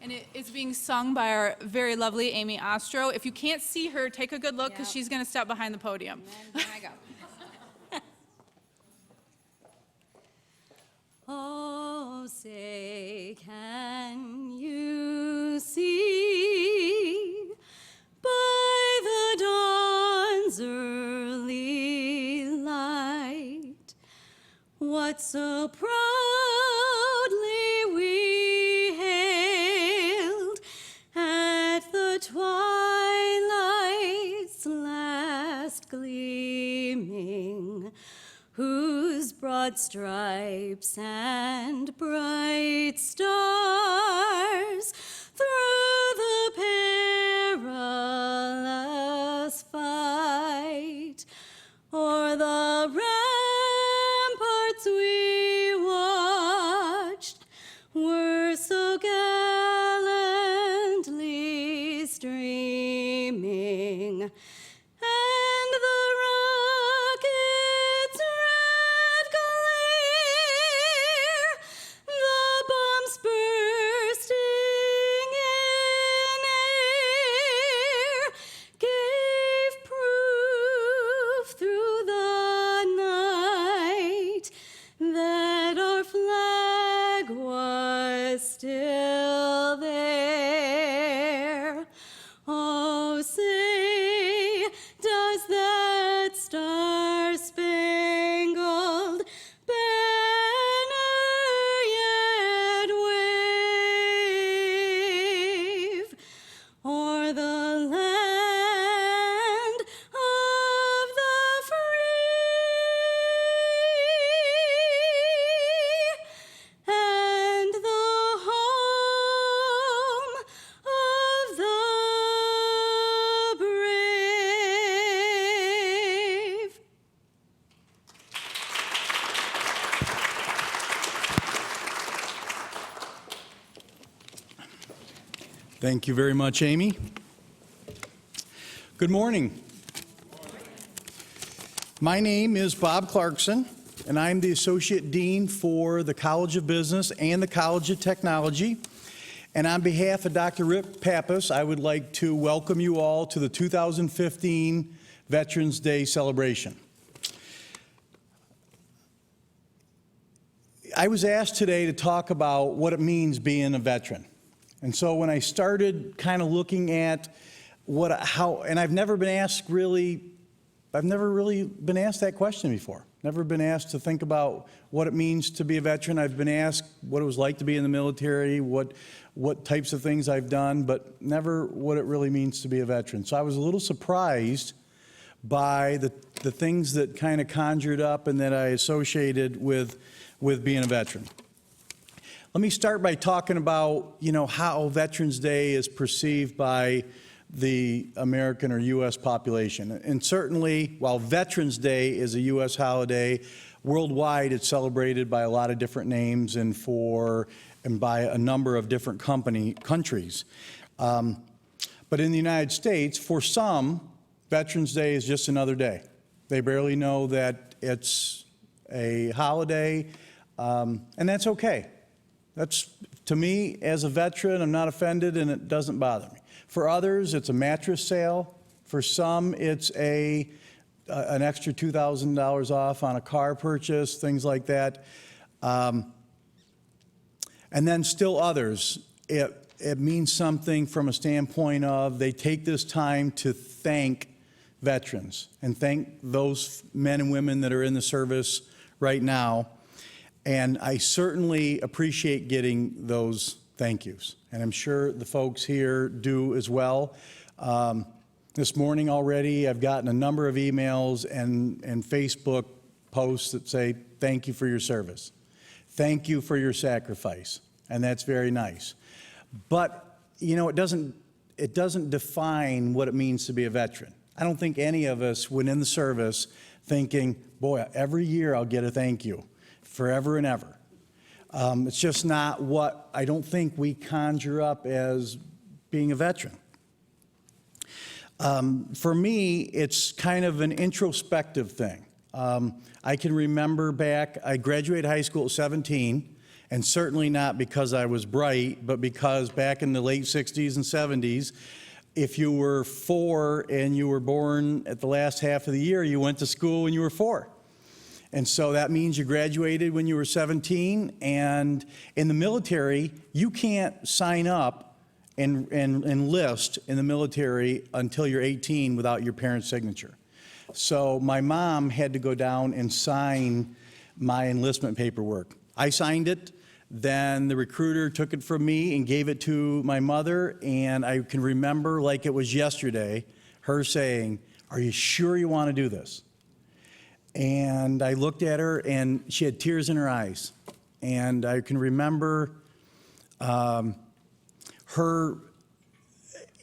And it is being sung by our very lovely Amy Ostro. If you can't see her, take a good look because she's going to step behind the podium. And then I go. Oh, say, can you see by the dawn's early light what so proudly we hailed at the twilight's last gleaming, whose broad stripes and bright stars through the perilous fight o'er the ramparts we watched were so gallantly streaming, and the rockets' red glare, the bombs bursting in air, gave proof through the night that our flag was still there. Oh, say, does that star-spangled banner yet wave o'er the land of the free and the home of the brave? Thank you very much, Amy. Good morning. My name is Bob Clarkson, and I'm the Associate Dean for the College of Business and the College of Technology. And on behalf of Dr. Rip Pappas, I would like to welcome you all to the 2015 Veterans Day celebration. I was asked today to talk about what it means being a veteran. And so when I started kind of looking at and I've never really been asked that question before. Never been asked to think about what it means to be a veteran. I've been asked what it was like to be in the military, what types of things I've done, but never what it really means to be a veteran. So I was a little surprised by the things that kind of conjured up and that I associated with being a veteran. Let me start by talking about, how Veterans Day is perceived by the American or U.S. population. And certainly, while Veterans Day is a U.S. holiday, worldwide it's celebrated by a lot of different names and by a number of different countries. But in the United States, for some, Veterans Day is just another day. They barely know that it's a holiday, and that's okay. To me, as a veteran, I'm not offended and it doesn't bother me. For others, it's a mattress sale. For some, it's an extra $2,000 off on a car purchase, things like that. And then still others, it means something from a standpoint of they take this time to thank veterans and thank those men and women that are in the service right now. And I certainly appreciate getting those thank yous. And I'm sure the folks here do as well. This morning already, I've gotten a number of emails and Facebook posts that say, thank you for your service. Thank you for your sacrifice. And that's very nice. But, it doesn't define what it means to be a veteran. I don't think any of us went in the service thinking, boy, every year I'll get a thank you. Forever and ever. It's just not what I don't think we conjure up as being a veteran. For me, it's kind of an introspective thing. I can remember back, I graduated high school at 17, And certainly not because I was bright, but because back in the late 60s and 70s, if you were 4 and you were born at the last half of the year, you went to school when you were 4. And so that means you graduated when you were 17. And in the military, you can't sign up and enlist in the military until you're 18 without your parents' signature. So my mom had to go down and sign my enlistment paperwork. I signed it. Then the recruiter took it from me and gave it to my mother, and I can remember like it was yesterday, her saying, "Are you sure you want to do this?" And I looked at her, and she had tears in her eyes. And I can remember her,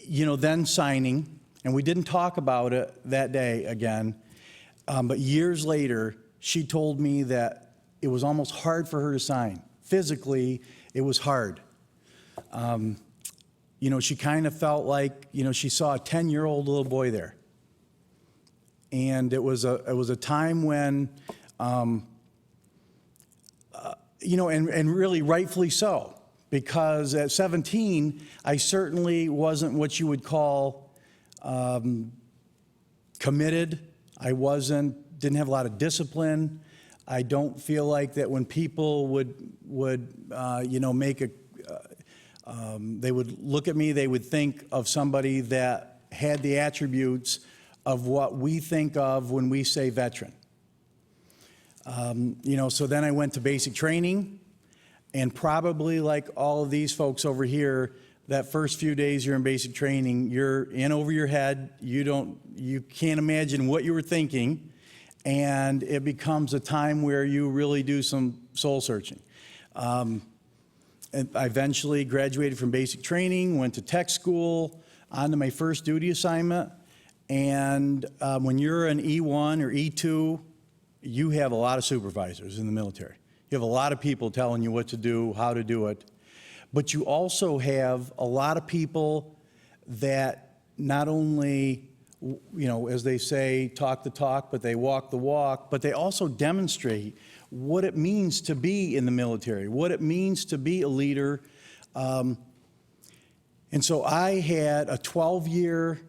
then signing, and we didn't talk about it that day again, but years later, she told me that it was almost hard for her to sign. Physically, it was hard. She kind of felt like, she saw a 10-year-old little boy there. And it was a time when, and really rightfully so, because at 17, I certainly wasn't what you would call committed. I didn't have a lot of discipline. I don't feel like that when people would they would look at me, they would think of somebody that had the attributes of what we think of when we say veteran. So then I went to basic training, and probably like all of these folks over here, that first few days you're in basic training, you're in over your head, you can't imagine what you were thinking. And it becomes a time where you really do some soul searching. And I eventually graduated from basic training, went to tech school, on to my first duty assignment. And when you're an E1 or E2, you have a lot of supervisors in the military. You have a lot of people telling you what to do, how to do it. But you also have a lot of people that not only as they say, talk the talk, but they walk the walk, but they also demonstrate what it means to be in the military, what it means to be a leader. And so I had a 12-year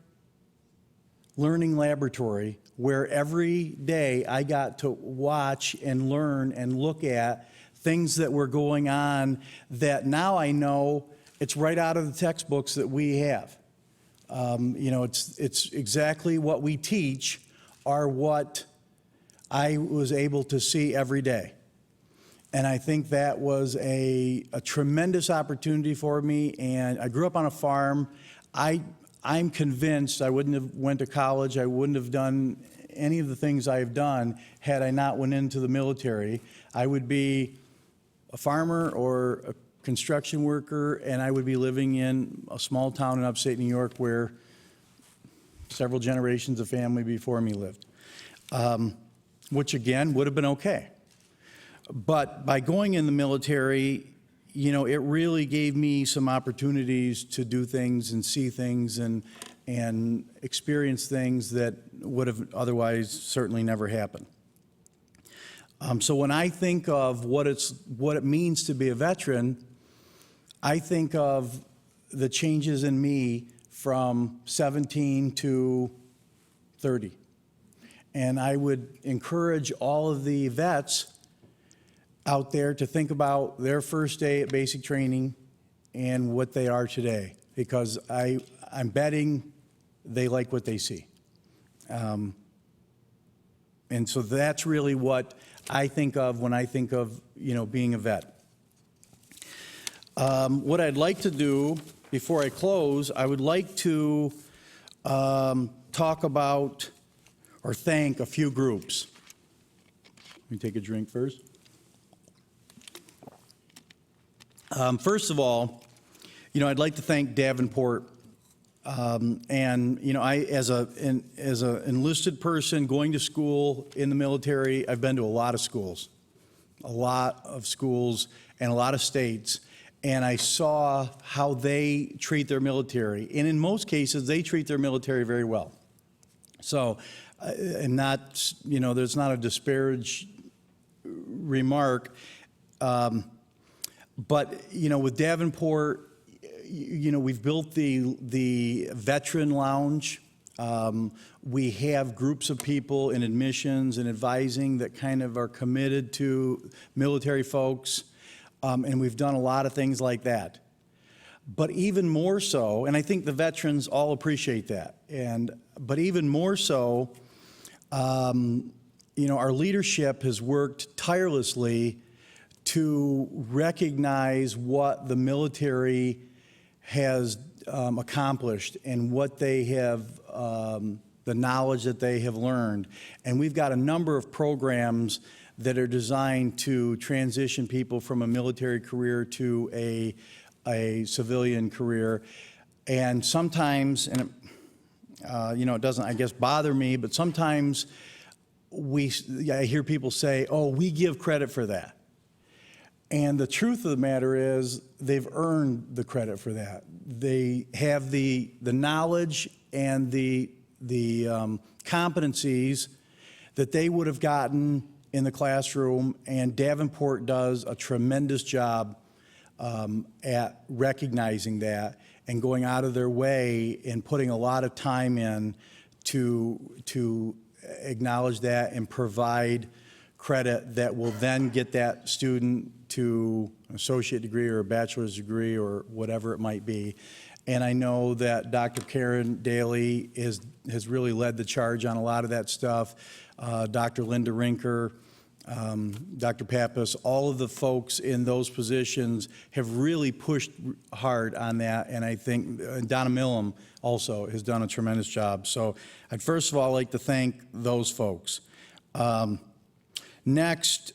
learning laboratory where every day I got to watch and learn and look at things that were going on that now I know it's right out of the textbooks that we have. It's exactly what we teach are what I was able to see every day. And I think that was a tremendous opportunity for me. And I grew up on a farm. I'm convinced I wouldn't have went to college. I wouldn't have done any of the things I've done had I not went into the military. I would be a farmer or a construction worker, and I would be living in a small town in upstate New York where several generations of family before me lived, which again would have been okay. But by going in the military, it really gave me some opportunities to do things and see things and experience things that would have otherwise certainly never happened. So when I think of what it means to be a veteran, I think of the changes in me from 17 to 30. And I would encourage all of the vets out there to think about their first day at basic training and what they are today, because I'm betting they like what they see. And so that's really what I think of when I think of, being a vet. What I'd like to do before I close, I would like to talk about or thank a few groups. Let me take a drink first. First of all, I'd like to thank Davenport. I, as an enlisted person going to school in the military, I've been to a lot of schools and a lot of states. And I saw how they treat their military. And in most cases, they treat their military very well. So, and not, there's not a disparage remark. But, with Davenport, we've built the veteran lounge. We have groups of people in admissions and advising that kind of are committed to military folks, and we've done a lot of things like that. But even more so, and I think the veterans all appreciate that, but even more so, our leadership has worked tirelessly to recognize what the military has accomplished and what they have, the knowledge that they have learned. And we've got a number of programs that are designed to transition people from a military career to a civilian career. And sometimes, it doesn't, I guess, bother me, but sometimes I hear people say, oh, we give credit for that. And the truth of the matter is they've earned the credit for that. They have the knowledge and the competencies that they would have gotten in the classroom, and Davenport does a tremendous job at recognizing that and going out of their way and putting a lot of time in to acknowledge that and provide credit that will then get that student to an associate degree or a bachelor's degree or whatever it might be. And I know that Dr. Karen Daly has really led the charge on a lot of that stuff. Dr. Linda Rinker, Dr. Pappas, all of the folks in those positions have really pushed hard on that, and I think Donna Millam also has done a tremendous job. So I'd first of all like to thank those folks. Next,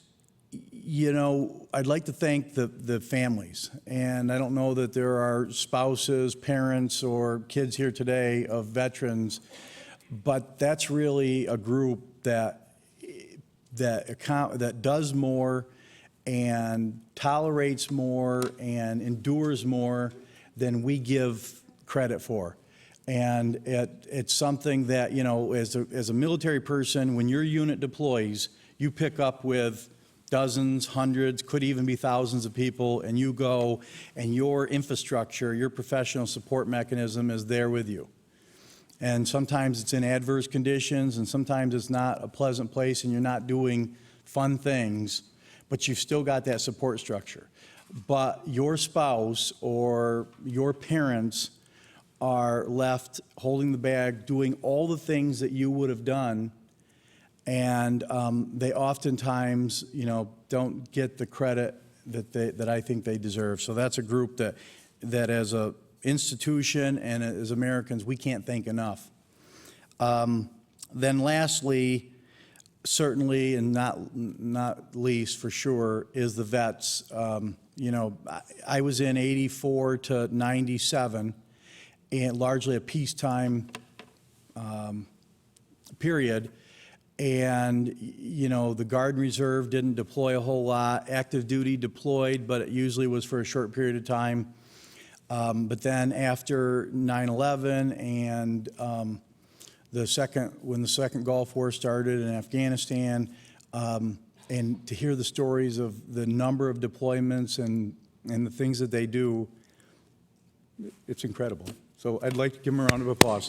I'd like to thank the families, and I don't know that there are spouses, parents, or kids here today of veterans, but that's really a group that does more and tolerates more and endures more than we give credit for. And it's something that, as a military person, when your unit deploys, you pick up with dozens, hundreds, could even be thousands of people, and you go, and your infrastructure, your professional support mechanism is there with you. And sometimes it's in adverse conditions, and sometimes it's not a pleasant place, and you're not doing fun things, but you've still got that support structure. But your spouse or your parents are left holding the bag, doing all the things that you would have done, and they oftentimes, don't get the credit that I think they deserve. So that's a group that as a institution and as Americans, we can't thank enough. Then lastly, certainly and not least for sure, is the vets. I was in 84 to 97, and largely a peacetime period. And, the Guard and Reserve didn't deploy a whole lot. Active duty deployed, but it usually was for a short period of time. But then after 9/11 and when the second Gulf War started in Afghanistan, and to hear the stories of the number of deployments and the things that they do, it's incredible. So I'd like to give them a round of applause.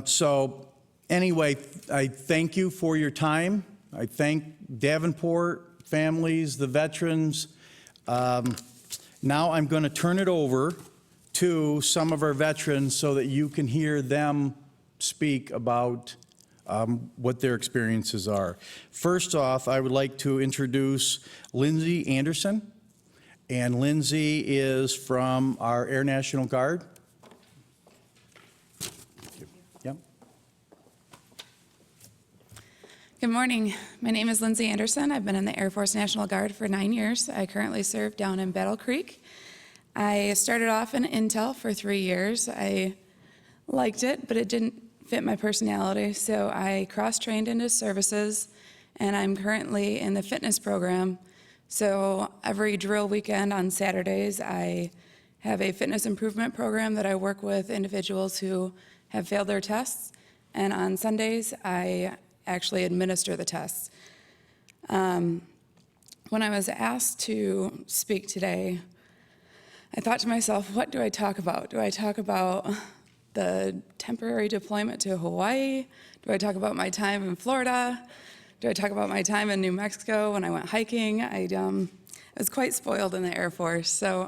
So anyway, I thank you for your time. I thank Davenport families, the veterans. Now I'm going to turn it over to some of our veterans so that you can hear them speak about what their experiences are. First off, I would like to introduce Lindsay Anderson. And Lindsay is from our Air National Guard. Good morning. My name is Lindsay Anderson. I've been in the Air Force National Guard for 9 years. I currently serve down in Battle Creek. I started off in Intel for 3 years. I liked it, but it didn't fit my personality, so I cross-trained into services, and I'm currently in the fitness program. So every drill weekend on Saturdays, I have a fitness improvement program that I work with individuals who have failed their tests, and on Sundays, I actually administer the tests. When I was asked to speak today, I thought to myself, what do I talk about? Do I talk about the temporary deployment to Hawaii? Do I talk about my time in Florida? Do I talk about my time in New Mexico when I went hiking? I was quite spoiled in the Air Force, so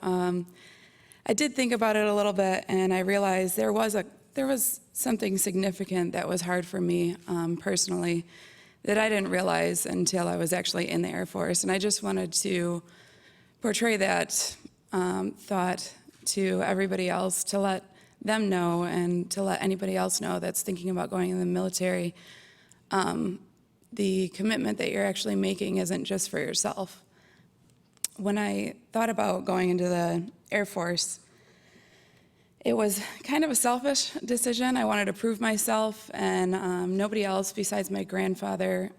I did think about it a little bit, and I realized there was something significant that was hard for me personally that I didn't realize until I was actually in the Air Force, and I just wanted to portray that thought to everybody else, to let them know and to let anybody else know that's thinking about going in the military. The commitment that you're actually making isn't just for yourself. When I thought about going into the Air Force, it was kind of a selfish decision. I wanted to prove myself, and nobody else besides my grandfather,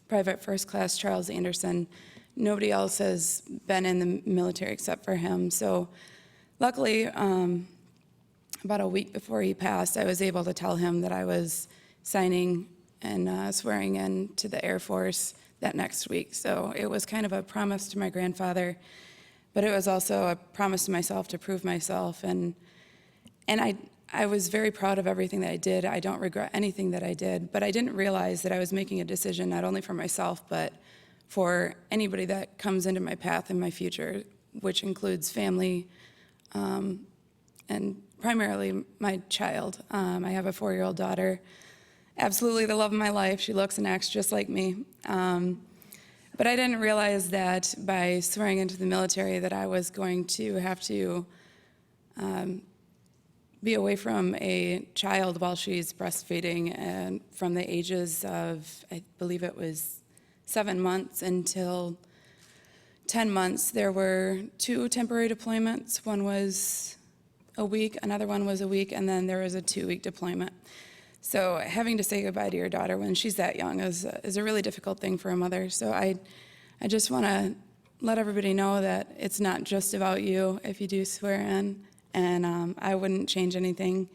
Private First Class Charles Anderson, nobody else has been in the military except for him. So luckily, about a week before he passed, I was able to tell him that I was signing and swearing in to the Air Force that next week. So it was kind of a promise to my grandfather, but it was also a promise to myself to prove myself. And I was very proud of everything that I did. I don't regret anything that I did, but I didn't realize that I was making a decision not only for myself, but for anybody that comes into my path in my future, which includes family, and primarily my child. I have a 4-year-old daughter, absolutely the love of my life. She looks and acts just like me. But I didn't realize that by swearing into the military that I was going to have to be away from a child while she's breastfeeding, and from the ages of, I believe it was 7 months until 10 months. There were 2 temporary deployments. One was a week, another one was a week, and then there was a 2-week deployment. So having to say goodbye to your daughter when she's that young is a really difficult thing for a mother. So I just want to let everybody know that it's not just about you if you do swear in, and I wouldn't change anything.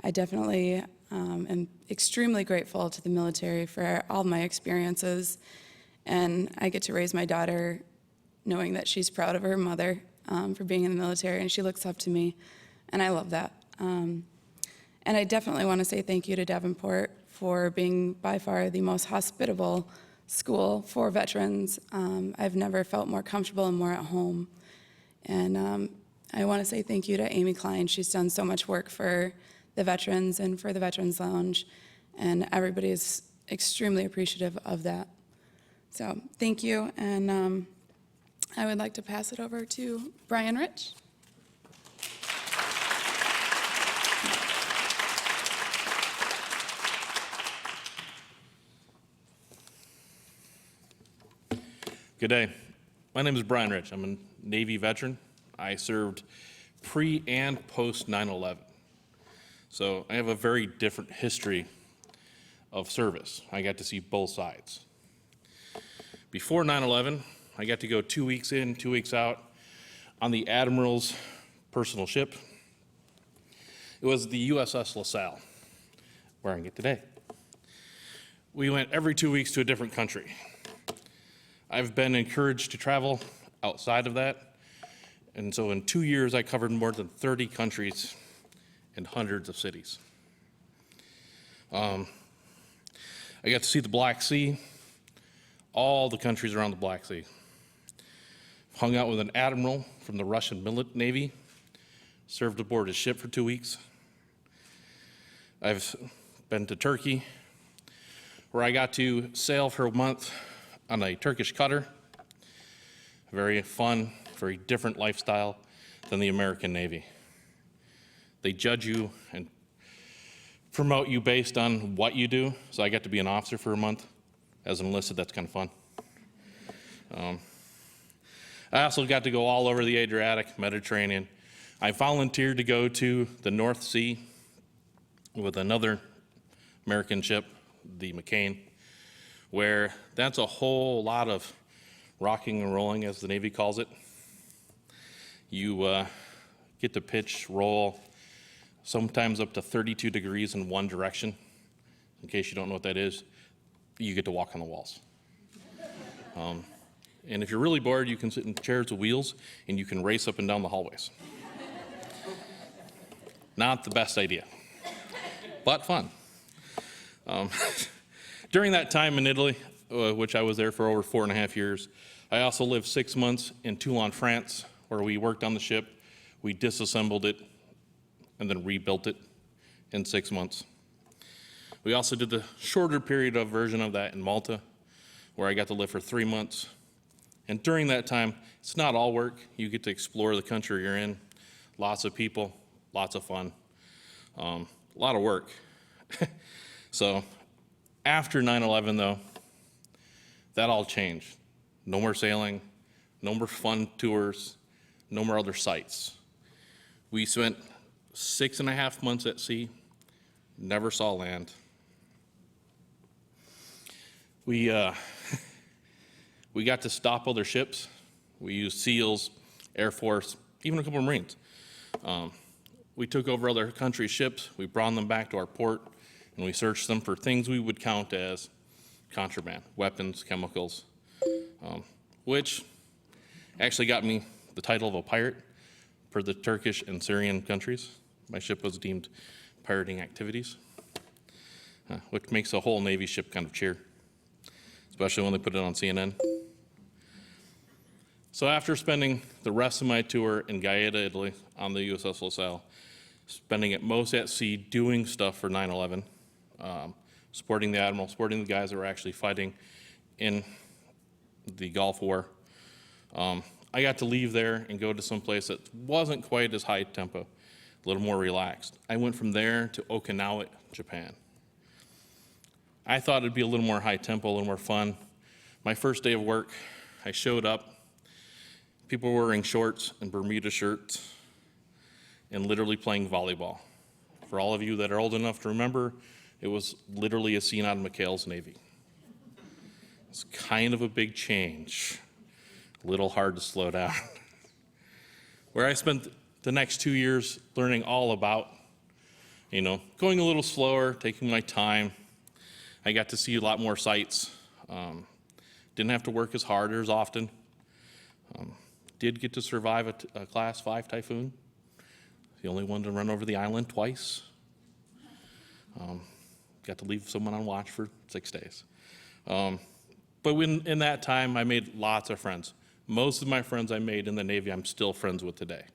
I definitely am extremely grateful to the military for all my experiences, and I get to raise my daughter knowing that she's proud of her mother for being in the military, and she looks up to me, and I love that. And I definitely want to say thank you to Davenport for being by far the most hospitable school for veterans. I've never felt more comfortable and more at home. And I want to say thank you to Amy Klein. She's done so much work for the veterans and for the Veterans Lounge, and everybody is extremely appreciative of that. So thank you, and I would like to pass it over to Brian Rich. Good day. My name is Brian Rich. I'm a Navy veteran. I served pre and post 9/11. So I have a very different history of service. I got to see both sides. Before 9/11, I got to go 2 weeks in, 2 weeks out on the Admiral's personal ship. It was the USS LaSalle, where I get today. We went every 2 weeks to a different country. I've been encouraged to travel outside of that, and so in 2 years I covered more than 30 countries and hundreds of cities. I got to see the Black Sea, all the countries around the Black Sea. Hung out with an admiral from the Russian Navy, served aboard his ship for 2 weeks. I've been to Turkey, where I got to sail for a month on a Turkish cutter. Very fun, very different lifestyle than the American Navy. They judge you and promote you based on what you do. So I got to be an officer for a month. As an enlisted, that's kind of fun. I also got to go all over the Adriatic, Mediterranean. I volunteered to go to the North Sea with another American ship, the McCain, where that's a whole lot of rocking and rolling, as the Navy calls it. You get to pitch, roll, sometimes up to 32 degrees in one direction. in case you don't know what that is, you get to walk on the walls. And if you're really bored, you can sit in chairs with wheels and you can race up and down the hallways. Not the best idea, but fun. During that time in Italy, which I was there for over 4.5 years, I also lived 6 months in Toulon, France, where we worked on the ship. We disassembled it and then rebuilt it in 6 months. We also did the shorter period of version of that in Malta, where I got to live for 3 months. And during that time, it's not all work. You get to explore the country you're in. Lots of people, lots of fun, a lot of work. So after 9/11, though, that all changed. No more sailing, no more fun tours, no more other sights. We spent 6.5 months at sea, never saw land. We got to stop other ships. We used SEALs, Air Force, even a couple of Marines. We took over other countries' ships, we brought them back to our port, and we searched them for things we would count as contraband, weapons, chemicals, which actually got me the title of a pirate for the Turkish and Syrian countries. My ship was deemed pirating activities, which makes a whole Navy ship kind of cheer, especially when they put it on CNN. So after spending the rest of my tour in Gaeta, Italy, on the USS LaSalle, spending it most at sea doing stuff for 9/11, supporting the admiral, supporting the guys that were actually fighting in the Gulf War, I got to leave there and go to some place that wasn't quite as high tempo, a little more relaxed. I went from there to Okinawa, Japan. I thought it'd be a little more high tempo, a little more fun. My first day of work, I showed up. People were wearing shorts and Bermuda shirts and literally playing volleyball. For all of you that are old enough to remember, it was literally a scene out of McHale's Navy. It's kind of a big change, a little hard to slow down. Where I spent the next 2 years learning all about, going a little slower, taking my time. I got to see a lot more sights. Didn't have to work as hard or as often. Did get to survive a Class 5 typhoon. The only one to run over the island twice. Got to leave someone on watch for 6 days. But in that time, I made lots of friends. Most of my friends I made in the Navy, I'm still friends with today.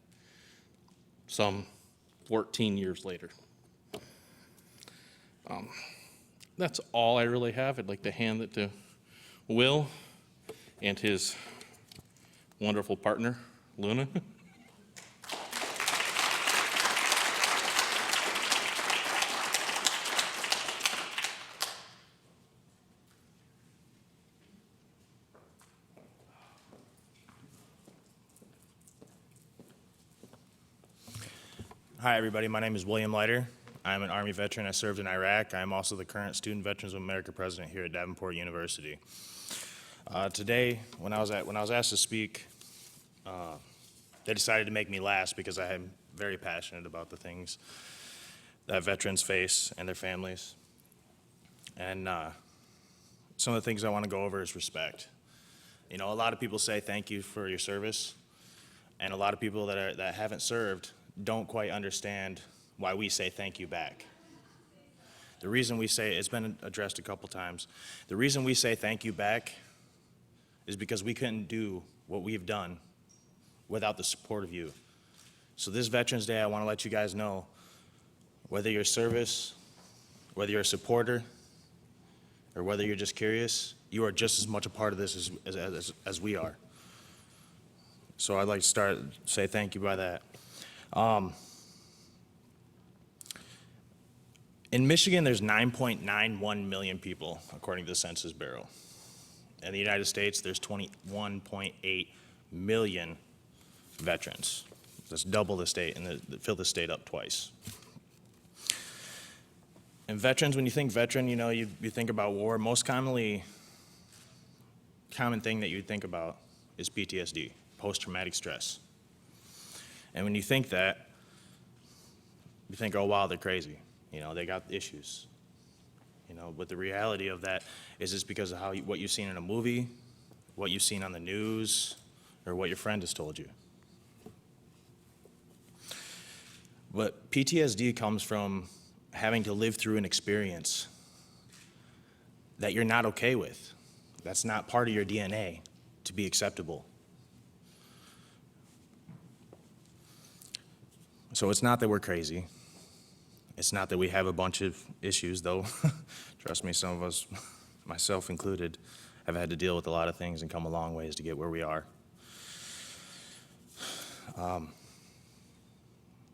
Some 14 years later. That's all I really have. I'd like to hand it to Will and his wonderful partner, Luna. Hi, everybody. My name is William Leiter. I'm an Army veteran. I served in Iraq. I'm also the current Student Veterans of America president here at Davenport University. Today, when I was asked to speak, they decided to make me last because I am very passionate about the things that veterans face and their families. And some of the things I want to go over is respect. A lot of people say thank you for your service, and a lot of people that haven't served don't quite understand why we say thank you back. The reason we say, it's been addressed a couple times, the reason we say thank you back is because we couldn't do what we've done without the support of you. So this Veterans Day, I want to let you guys know, whether you're service, whether you're a supporter, or whether you're just curious, you are just as much a part of this as we are. So I'd like to say thank you by that. In Michigan, there's 9.91 million people, according to the Census Bureau. In the United States, there's 21.8 million veterans. That's double the state, and fill the state up twice. And veterans, when you think veteran, you think about war. Most common thing that you think about is PTSD, post-traumatic stress. And when you think that, you think, oh, wow, they're crazy. They got issues. But the reality of that is it's because of what you've seen in a movie, what you've seen on the news, or what your friend has told you. But PTSD comes from having to live through an experience that you're not okay with. That's not part of your DNA to be acceptable. So it's not that we're crazy. It's not that we have a bunch of issues, though. Trust me, some of us, myself included, have had to deal with a lot of things and come a long ways to get where we are. I'm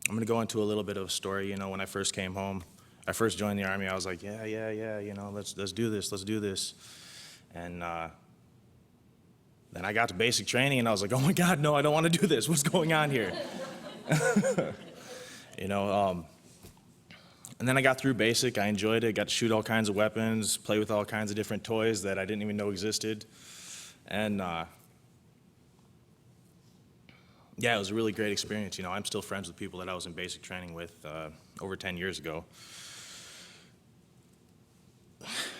going to go into a little bit of a story. When I first came home, I first joined the Army, I was like, yeah, let's do this. And then I got to basic training, and I was like, oh my God, no, I don't want to do this. What's going on here? And then I got through basic. I enjoyed it. Got to shoot all kinds of weapons, play with all kinds of different toys that I didn't even know existed. And yeah, it was a really great experience. I'm still friends with people that I was in basic training with over 10 years ago.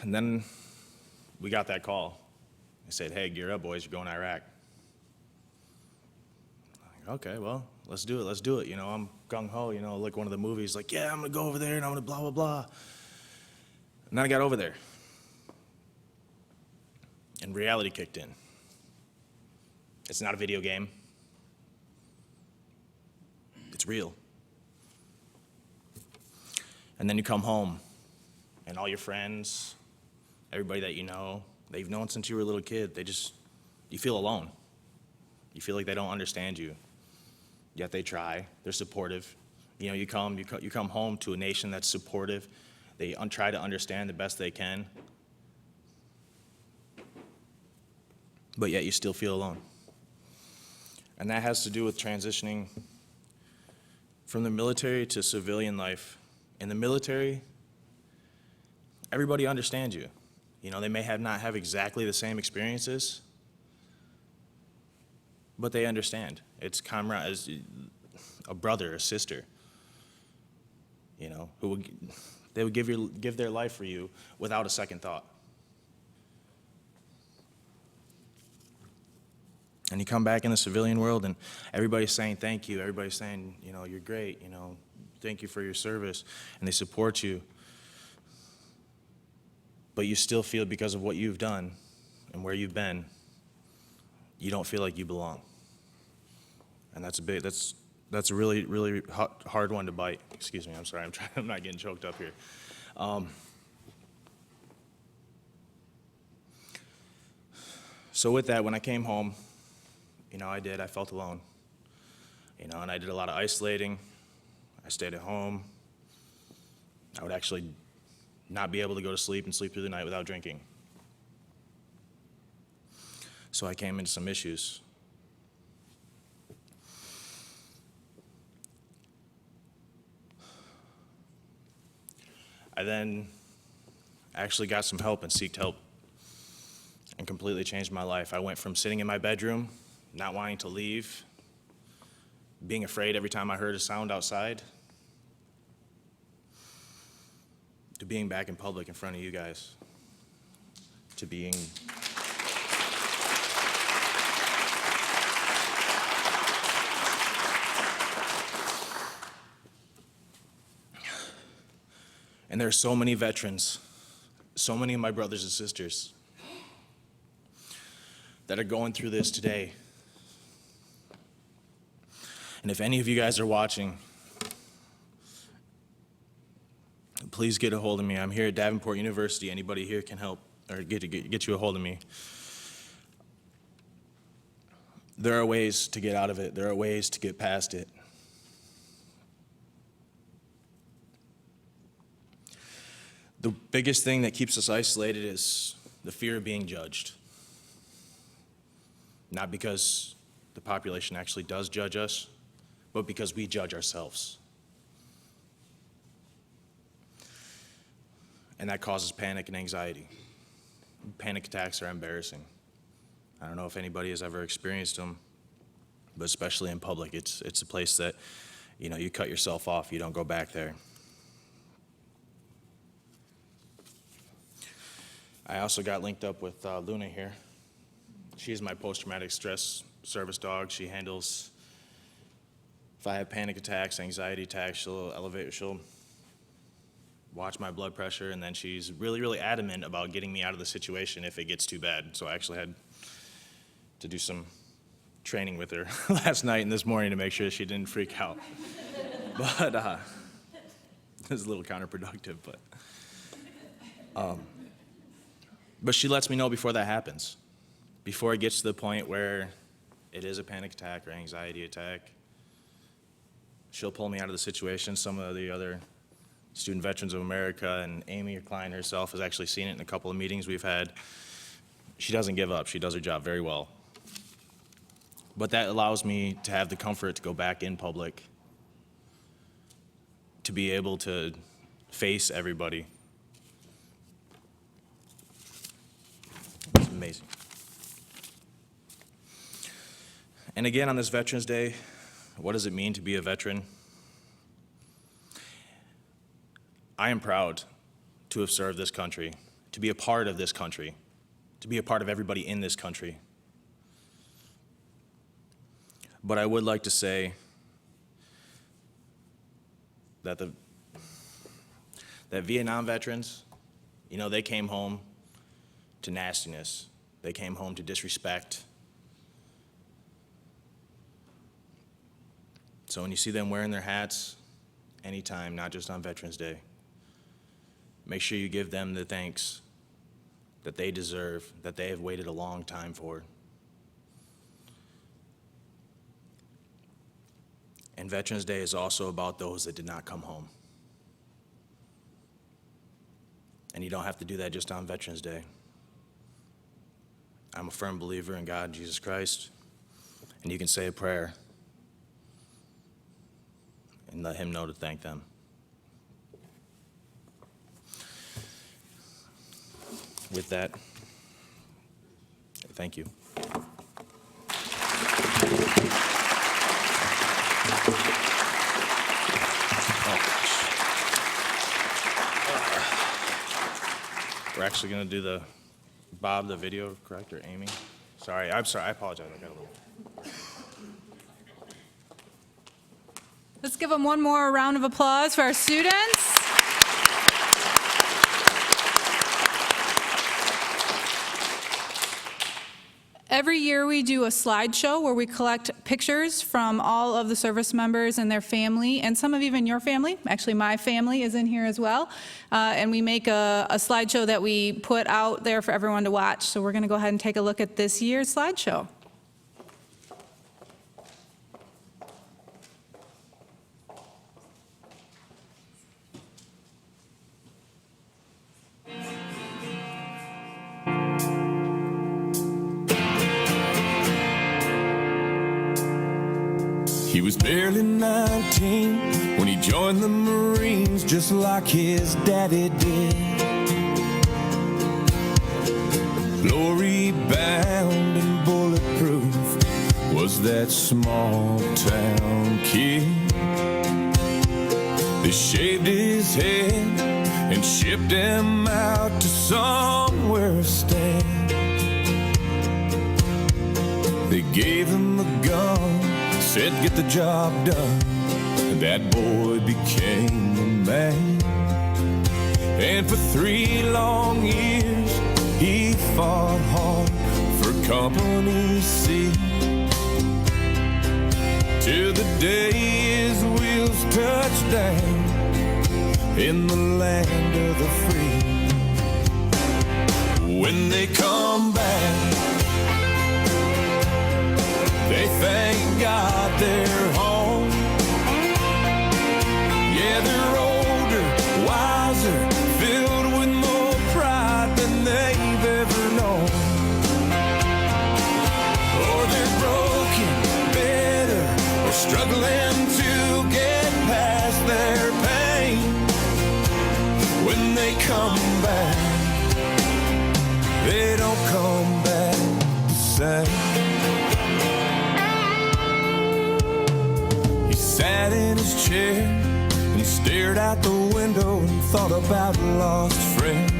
And then we got that call. They said, hey, gear up, boys, you're going to Iraq. I'm like, okay, well, let's do it. I'm gung-ho, like one of the movies, like, yeah, I'm going to go over there and I'm going to blah, blah, blah. And then I got over there. And reality kicked in. It's not a video game. It's real. And then you come home, and all your friends, everybody that that you've known since you were a little kid, you feel alone. You feel like they don't understand you. Yet they try. They're supportive. You come home to a nation that's supportive. They try to understand the best they can. But yet you still feel alone. And that has to do with transitioning from the military to civilian life. In the military, everybody understands you. They may not have exactly the same experiences, but they understand. It's comrade, as a brother, a sister, they would give their life for you without a second thought. And you come back in the civilian world, and everybody's saying thank you. Everybody's saying, you're great, thank you for your service, and they support you. But you still feel, because of what you've done and where you've been, you don't feel like you belong. And that's a really, really hard one to bite. Excuse me, I'm sorry, I'm not getting choked up here. So with that, when I came home, I felt alone. And I did a lot of isolating. I stayed at home. I would actually not be able to go to sleep and sleep through the night without drinking. So I came into some issues. I then actually got some help and sought help and completely changed my life. I went from sitting in my bedroom, not wanting to leave, being afraid every time I heard a sound outside, to being back in public in front of you guys, to being and there are so many veterans, so many of my brothers and sisters that are going through this today. And if any of you guys are watching, please get a hold of me. I'm here at Davenport University. Anybody here can help or get you a hold of me. There are ways to get out of it. There are ways to get past it. The biggest thing that keeps us isolated is the fear of being judged. Not because the population actually does judge us, but because we judge ourselves. And that causes panic and anxiety. Panic attacks are embarrassing. I don't know if anybody has ever experienced them, but especially in public, it's a place that, you cut yourself off, you don't go back there. I also got linked up with Luna here. She's my post-traumatic stress service dog. She handles, if I have panic attacks, anxiety attacks, she'll watch my blood pressure, and then she's really, really adamant about getting me out of the situation if it gets too bad. So I actually had to do some training with her last night and this morning to make sure she didn't freak out. But it was a little counterproductive, but she lets me know before that happens, before it gets to the point where it is a panic attack or anxiety attack. She'll pull me out of the situation. Some of the other Student Veterans of America and Amy Klein herself has actually seen it in a couple of meetings we've had. She doesn't give up. She does her job very well. But that allows me to have the comfort to go back in public, to be able to face everybody. It's amazing. And again, on this Veterans Day, what does it mean to be a veteran? I am proud to have served this country, to be a part of this country, to be a part of everybody in this country. But I would like to say that that Vietnam veterans, you know, they came home to nastiness. They came home to disrespect. So when you see them wearing their hats anytime, not just on Veterans Day, make sure you give them the thanks that they deserve, that they have waited a long time for. And Veterans Day is also about those that did not come home. And you don't have to do that just on Veterans Day. I'm a firm believer in God, Jesus Christ, and you can say a prayer and let him know to thank them. With that, thank you. We're actually going to do the Bob, the video, correct, or Amy? Sorry, I apologize. I got a little. Let's give them one more round of applause for our students. Every year we do a slideshow where we collect pictures from all of the service members and their family, and some of even your family. Actually, my family is in here as well. And we make a slideshow that we put out there for everyone to watch. So we're going to go ahead and take a look at this year's slideshow. He was barely 19 when he joined the Marines, just like his daddy did. Glory bound and bulletproof was that small town kid. They shaved his head and shipped him out to somewhere stand. They gave him a gun, said get the job done, and that boy became a man. And for 3 long years he fought hard for Company C, till the day his wheels touched down in the land of the free. When they come back, they thank God they're home. Yeah, they're older, wiser, filled with more pride than they've ever known. Or they're broken, bitter, or struggling to get past their pain. When they come back, they don't come back the same. Sat in his chair and stared out the window and thought about lost friends.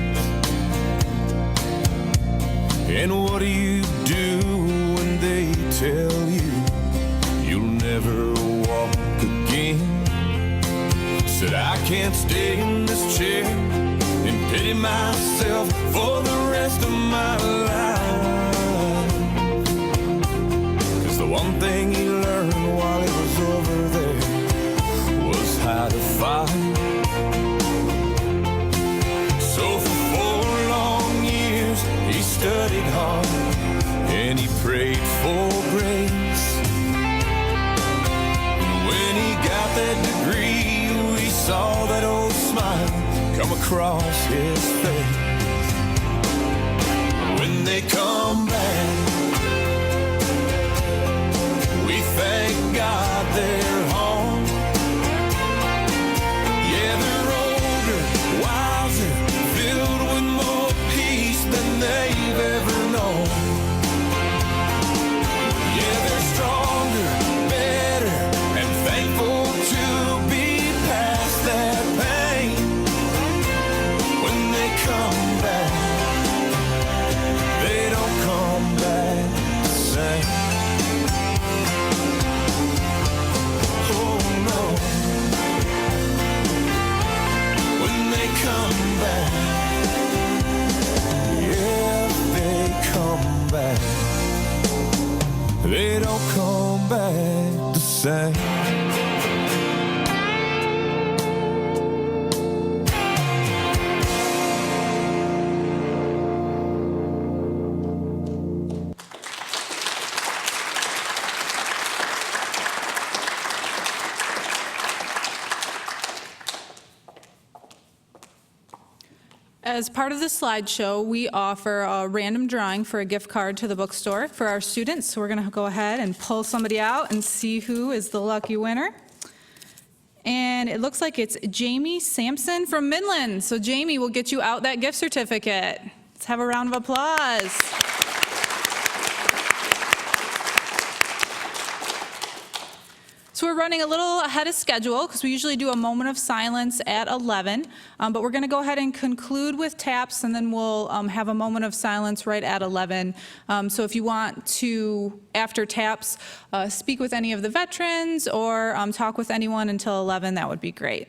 And what do you do when they tell you you'll never walk again? Said I can't stay in this chair and pity myself for the rest of my life. 'Cause the one thing he learned while he was over there was how to fight. So for 4 long years he studied hard and he prayed for grace. And when he got that degree, we saw that old smile come across his face. When they come back, we thank God they're home. Yeah, they're older, wiser, filled with more peace than they've ever known. Yeah, they're stronger, better, and thankful to be past that pain. When they come back, they don't come back the same. Oh no. When they come back, yeah, they come back, they don't come back the same. As part of the slideshow, we offer a random drawing for a gift card to the bookstore for our students. So we're going to go ahead and pull somebody out and see who is the lucky winner. And it looks like it's Jamie Sampson from Midland. So Jamie, we'll get you out that gift certificate. Let's have a round of applause. So we're running a little ahead of schedule because we usually do a moment of silence at 11, but we're going to go ahead and conclude with taps, and then we'll have a moment of silence right at 11. So if you want to, after taps, speak with any of the veterans or talk with anyone until 11, that would be great.